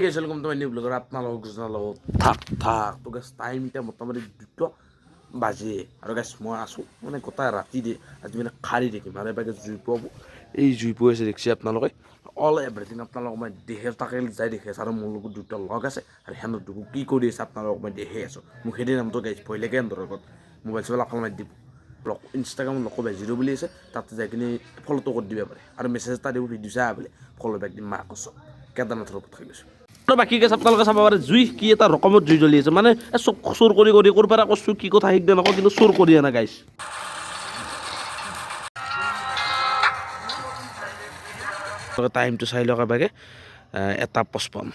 গেছিলাম তো new blogger আপনালোক থাক তো গাছ টাইমটা মোটামুটি 2টা বাজে আৰু গাছ মই আছোঁ মানে গোটেই ৰাতি দিয়ে আজি মানে খাৰী দেখিম আৰু এবাৰ জুই পোৱাব এই জুই পোৱা আছে দেখিছে আপোনালোকে অল এভৰিথিং আপোনালোকক মই দেখে তাকে যাই দেখি আছে আৰু মোৰ লগত 2টা লগ আছে আৰু সিহঁতৰ দুকো কি কৰি আছে আপোনালোকক মই দেখি আছোঁ মোক সেইদিন নামটো গাইছ ভয় লাগে সিহঁতৰ লগত মোবাইল চোবাইল আপোনালোক মাৰি দিব লগ ইনষ্টাগ্ৰামত লগ বেজিৰো বুলি আছে তাতে যাই কিনে ফ'ল'টো কৰি দিব পাৰে আৰু মেছেজ এটা দিব ভিডিঅ' চাই বুলি ফ'ল' বেক দিম মাক কৈছোঁ কেদাৰনাথৰ ওপৰত খাই গৈছোঁ বাকী গেছ আপোনালোকে চাব পাৰে জুই কি এটা ৰকমত জুই জ্বলি আছে মানে চুৰ কৰি ক'ৰ পৰা কৈছোঁ কি কথা শিক নকওঁ কিন্তু চুৰ কৰি আনা গাইছ টাইমটো চাই লওক এবাৰে 1:55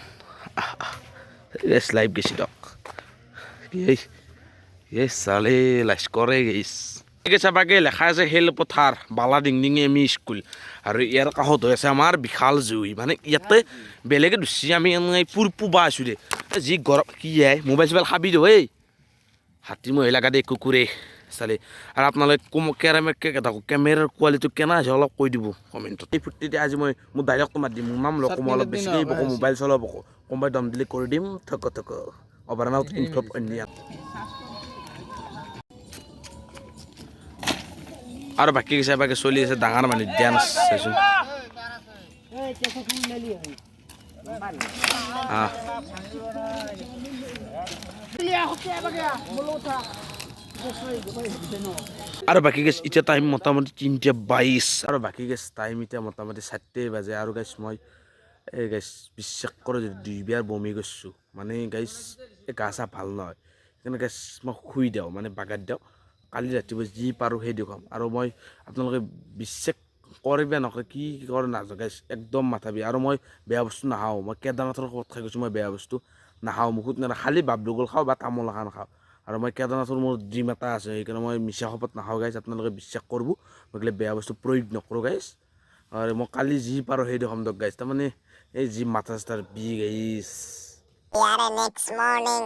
গেছ লাইভ গেছি দিয়ক চালে লাইচ কৰে গেছ ঠিক আছে বাকী লেখা আছে খেল পথাৰ বালা ডিংডিং এম ই স্কুল আৰু ইয়াৰ কাষত হৈ আছে আমাৰ বিশাল জুই মানে ইয়াতে বেলেগে দুচি আমি পুবা আছোঁ দে যি গৰম কি মোবাইল চোবাইল খাবি দিওঁ এই হাতী মহিলা গাদে কুকুৰে চালে আৰু আপোনালোকে কেমেৰাৰ কোৱালিটি কেনে আছে অলপ কৈ দিব কমেণ্টত এই ফুৰ্তিতে আজি মই মোৰ ডাইৰেক্টটো মাতি দিম মোৰ নাম লগ মই অলপ বেছিকৈ বকো মোবাইল চলাব বকো কোনোবাই দম দিলে কৰি দিম থক অভাৰনাউট ইনফ্লপ অন্য আৰু বাকী কিছু বাকী চলি আছে ডাঙৰ মানুহ ডান্স চাইছোঁ আৰু বাকী গেছ এতিয়া টাইম মোটামুটি 3:22 আৰু বাকী গেছ টাইম এতিয়া মোটামুটি 4 বাজে আৰু গাইছ মই এই গাইছ বিশ্বাস কৰোঁ যদি 2 বাৰ বমি কৰিছোঁ মানে গাইছ এই গা চা ভাল নহয় সেইকাৰণে গাইছ মই শুই দিওঁ মানে বাগাত দিওঁ কালি ৰাতিপুৱা যি পাৰোঁ সেই দেখুৱাম আৰু মই আপোনালোকে বিশ্বাস কৰিবা নকৰে কি কৰে নাজানো গাইছ একদম মাথা বিয়া আৰু মই বেয়া বস্তু নাখাওঁ মই কেদাৰনাথৰ কথা খাই গৈছোঁ মই বেয়া বস্তু নাখাওঁ মুখত নেৰা খালি বাবলুগল খাওঁ বা তামোল এখন খাওঁ আৰু মই কেদাৰনাথৰ মোৰ ড্ৰিম এটা আছে সেইকাৰণে মই মিছা শপত নাখাওঁ গাইছ আপোনালোকে বিশ্বাস কৰিব মই গ'লে বেয়া বস্তু প্ৰয়োগ নকৰোঁ গাইছ আৰু মই কালি যি পাৰোঁ সেই দেখুৱাম দিয়ক গাইছ তাৰমানে এই যি মাথা চাথাৰ বি গাইছ নেক্সট মৰ্নিং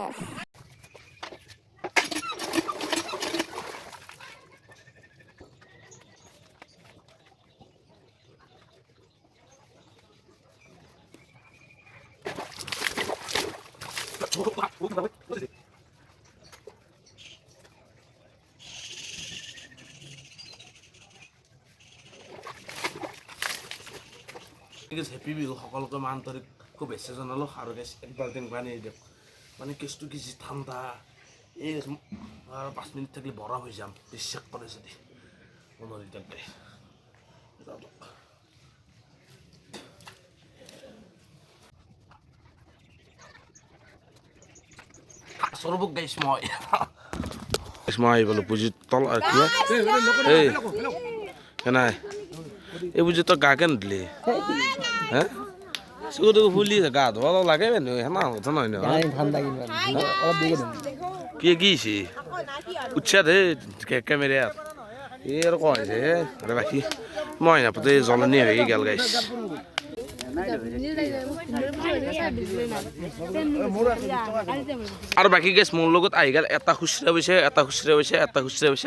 হেপী বিহু সকলোকে মই আন্তৰিক শুভেচ্ছা জনালোঁ আৰু গেছ এক বাল্টিং পানী দিয়ক মানে কেছটো কি যি ঠাণ্ডা এই 5 মিনিট থাকিলে বৰফ হৈ যাম বিশ্বাস কৰে যদি সৰবক গাইছ মই বোলো বুজি তল আৰু কি এই কেনাই এই বুজি তই গা কেন দিলি হে চকুটো ফুলি গা ধোৱা লাগে মানুহ সেনা কথা নহয় কি কিছে উৎসাহ দে কেমেৰাত এই আৰু কয় যে আৰু বাকী মই নাপাতে জ্বলনি হৈ গেল গাইছ আৰু বাকী গেছ মোৰ লগত আহি গ'ল এটা খুচৰা হৈছে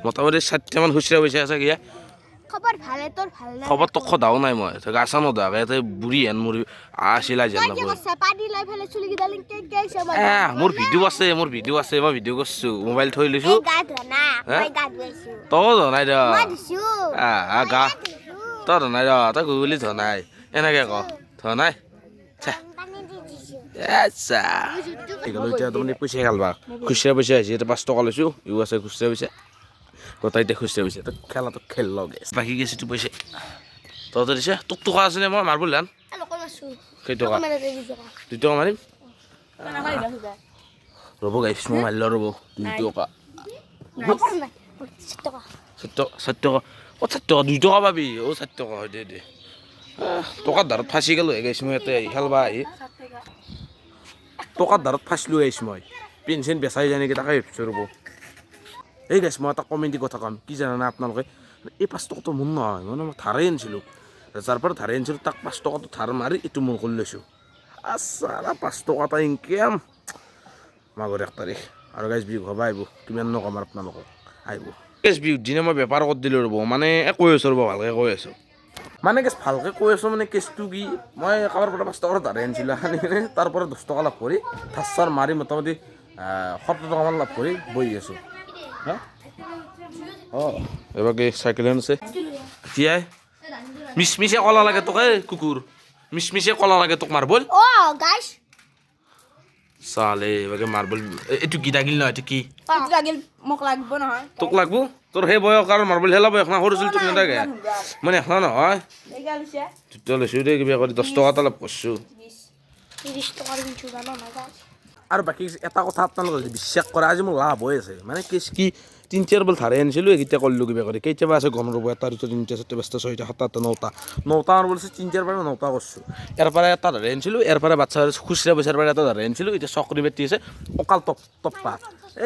মোটামুটি 60টামান খুচৰা হৈছে আছে কি খবৰ তো সদাও নাই মই গাছা নদাকে বুঢ়ী হেন মোৰ আছিলা যেন মোৰ ভিডিঅ' আছে মই ভিডিঅ' কৰিছোঁ মোবাইল থৈ লৈছোঁ তই ধনাই দে গা তই ধনাই ৰ তই গুগলি ধনাই এনেকে ক ধনাই এতিয়া তাৰমানে পইচা খেলবা খুচৰা পইচা আহিছে এতিয়া 5 টকা লৈছোঁ ইও আছে খুচৰা পইচা গোটাই এতিয়া খুচৰা পইচা তই খেলাটো খেল লগে বাকী গেছিটো পইচা তহঁতে দিছে তোক টকা আছেনে মই মাৰ্বল ধান কেইটকা 2 টকা মাৰিম ৰ'ব গাইছ মই মাৰিলোঁ ৰ'ব 2 টকা 4 টকা 2 টকা পাবি 4 টকা হয় দে টকাৰ ধাৰত ফাঁচি গ'লোঁ গাইছ মই ইয়াতে খেলবা আহি টকাৰ ধাৰত ফাঁচলোঁ গাইছ মই পেঞ্চন বেচাই যায় নেকি তাকে ভাবিছোঁ ৰ'ব এই গাইছ মই এটা কমেডি কথা ক'ম কি জানানে আপোনালোকে এই 5 টকাটো মোৰ নহয় মানে মই ধাৰেই আনিছিলোঁ যাৰ পৰা ধাৰে আনিছিলোঁ তাক 5 টকাটো ধাৰ মাৰি এইটো মোৰ কৰি লৈছোঁ আচ্ছা 5 টকা এটা ইনকাম মাঘৰ 1 তাৰিখ আৰু গাইছ বিহু খাব আহিব কিমান নকম আপোনালোকক আহিব গাইছ বিহুৰ দিনা মই বেপাৰ কৰি দিলোঁ ৰ'ব মানে কৈ আছোঁ ৰ'ব ভালকৈ কৈ আছোঁ মানে কেছ ভালকৈ কৈ আছোঁ মানে কেছটো কি মই কাৰোবাৰ পৰা 5 টকাৰ ধাৰে আনিছিলোঁ আনি কিনে তাৰ পৰা 10 টকা লাভ কৰি ঠাচাৰ মাৰি মোটামুটি 70 টকামান লাভ কৰি বহি আছোঁ হা অঁ এবাকে চাইকেল আছে এতিয়াই মিচমিচে কলা লাগে তোক এই কুকুৰ মিচমিচে কলা লাগে তোক মাৰ্বল গাইস চালে এবাকে মাৰ্বল এইটো কি দাগিল নহয় এইটো কি লাগিল মোক লাগিব নহয় তোক লাগব তোৰ সেই বয়স আৰু মাৰ্বল হেলা বয়স না সৰু চলি তোক নাথাকে মানে এখন নহয় এইগাল হৈছে তেতিয়া লৈছোঁ দেই কিবা কৰি 10 টকা এটা লাভ কৰিছোঁ 30 টকাৰ কিনছো জানো না গাইস আৰু বাকী এটা কথা আপোনালোকে যদি বিশ্বাস কৰে আজি মোৰ লাভ হৈ আছে মানে কেছ কি 3-4 বল ধাৰে আনিছিলোঁ এইকেইটা কৰিলোঁ কিবা কৰি কেতিয়াবা আছে গম ৰ'ব এটা দুটা 3টা 4টা 5টা 6টা 7টা 8টা 9টা মাৰ্বল আছে 3-4 পৰা 9টা কৰিছোঁ ইয়াৰ পৰা এটা ধাৰে আনিছিলোঁ ইয়াৰ পৰা বাচ্চা খুচৰা পইচাৰ পৰা এটা ধাৰে আনিছিলোঁ এতিয়া চকৰি বেটি আছে অকাল টপ্পা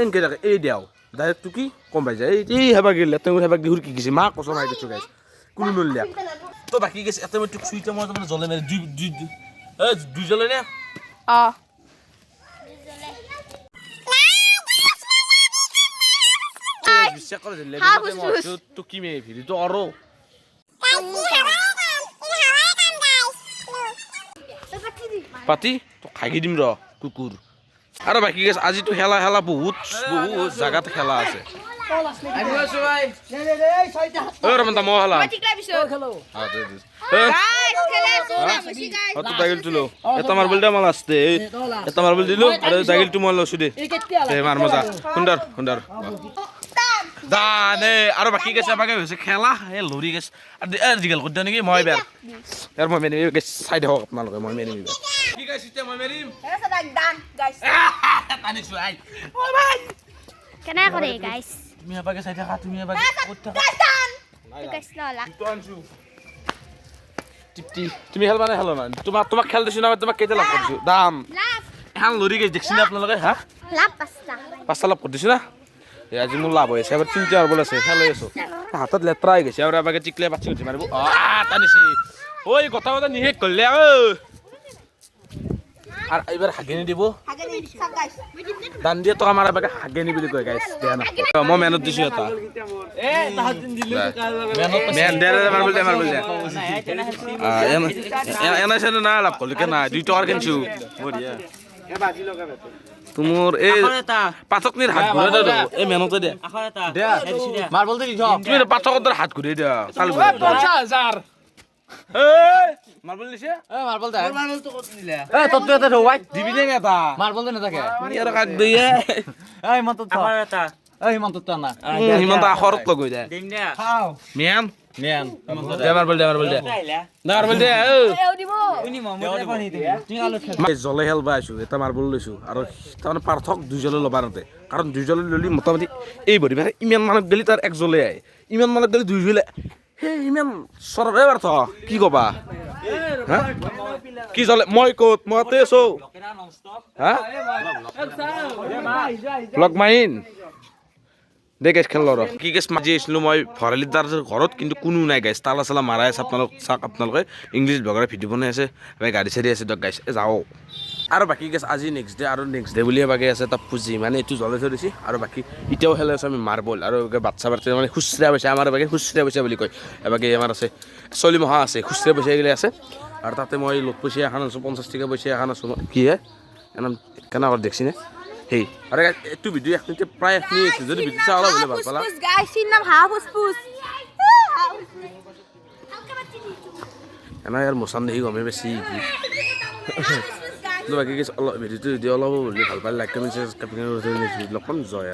এনেকৈ থাকে এই দিয়াও ডাইৰেক্টটো কি কম পাই যায় এই হেবাক গেলে তেওঁ হেবাক দি হুৰকি গৈছে মাক কচম আহি দিছোঁ গাইছ কোনো নলিয়া তো বাকী গৈছে এটা মই তোক চুইটা মই তাৰমানে জ্বলে মাৰি দুই জ্বলে নে অঁ বিশ্বাস কৰে লেবেলতে মই তো কি মে ভিডিওটো আৰু পাতি তো খাই দিম ৰ কুকুৰ আৰু বাকী গেছ আজিতো খেলা বহুত জাগাতে খেলা আছে ৰমন্ত মই খেলা দাগিল তুলো এটা মাৰ্বল দে মাল আছে এটা মাৰ্বল দিলো আৰু দাগিলটো মই লৈছোঁ দে মাৰ মজা সুন্দৰ দানে আৰু বাকী গেছে বাকে হৈছে খেলা এই লৰি গেছ আৰু জিগাল কৰি দিওঁ নেকি মই বেয়া ইয়াৰ মই মেৰিম গেছ চাই দিয়ক আপোনালোকে মই মেৰিম কি গাইছ এতিয়া মই মেৰিম কেনে কৰে গাইস তুমি এবাকে চাই থাকা তুমি এবাকে ক'ত থাকা গাইস ললা টিপটি তুমি খেলবা নে খেলো না তোমাক খেল দিছোঁ না তোমাক কেইটা লাভ কৰিছোঁ দাম এখন লৰি গেছ দেখছি না আপোনালোকে হা লাভ 5টা লাভ কৰি দিছোঁ না আজি মোৰ লাভ হৈ আছে এবাৰ 3টা মাৰ্বল আছে খেল হৈ আছোঁ হাতত লেতেৰা হৈ গৈছে আৰু এবাকে চিকলে পাচি উঠি মাৰিব টানিছে ঐ কথা নিশেষ কৰিলে আৰু এইবাৰ হাগেনি দিব দান দিয়ে টকা মাৰা এবাকে হাগেনি বুলি কয় গাইছ বেয়া না মই মেনত দিছোঁ এটা মাৰ্বল দে এনে চেনে নাই লাভ কৰিলোঁ নাই 2 টকাৰ কিনিছোঁ তোমাৰ এই পাঠকনিৰ হাত ঘূৰাই দে এই মেনতে দে মাৰ্বল দে তুমি পাঠকৰ হাত ঘূৰাই দিয়া কাল 50,000 মাৰ্বল দিছে মাৰ্বল দে মাৰ্বল তো কত নিলে তত এটা ধোৱাই দিবি নে এটা মাৰ্বল দে নাথাকে ইয়াৰ কাক দিয়ে হিমন্ত এটা হিমন্ত না হিমন্ত আখৰত লগৈ দে দিম দে খাও মেন দে মাৰ্বল দে জলে খেলবা আছো এটা মাৰ্বল লৈছোঁ আৰু তাৰমানে পাৰ্থক 2 জলে ল'বা নতে কাৰণ 2 জলে ল'লি মোটামুটি এই ভৰি ইমান মানুহ গেলি তাৰ 1 জলে আহে ইমান মানুহ গেলি 2 জলে সেই ইমান চৰৰে পাৰ্থ কি কবা হা কি জলে মই ক'ত মতে আছো হা ব্লগ মাইন দে গেছ খেল ৰ কি গেছ মাজি আছিলোঁ মই ভৰালিত তাৰ ঘৰত কিন্তু কোনো নাই গাইছ তালা চালা মাৰাই আছে আপোনালোকে ইংলিছ বগাৰে ভিডিঅ' বনাই আছে গাড়ী চাড়ী আছে দিয়ক গাইছ যাওঁ আৰু বাকী গেছ আজি নেক্সট ডে বুলিয়ে বাকী আছে এটা পুঁজি মানে এইটো জ্বলে থৈ দিছে আৰু বাকী এতিয়াও খেলাই আছোঁ আমি মাৰ্বল আৰু বাচ্চা মানে খুচৰা পইচা আমাৰ বাকী খুচৰা পইচা বুলি কয় এবাকে আমাৰ আছে 40 মহা আছে খুচৰা পইচা এইগিলা আছে আৰু তাতে মই লোট পইচা এখন আছোঁ 50 টকা পইচা এখন আছোঁ কি হে এনে কেনেকৈ দেখছিনে সেই আৰু এইটো ভিডিঅ' এখনিতে প্ৰায় এখনি আছে যদি ভিডিঅ' চাই অলপ হ'লে ভাল পালা এনে ইয়াৰ মোচান দেখি গমেই বেছি কি বাকী অলপ ভিডিঅ'টো অলপ ভাল পালে লাইক কমেণ্ট শ্বেয়াৰ ছাবস্ক্ৰাইব কৰি লগ পাম জয়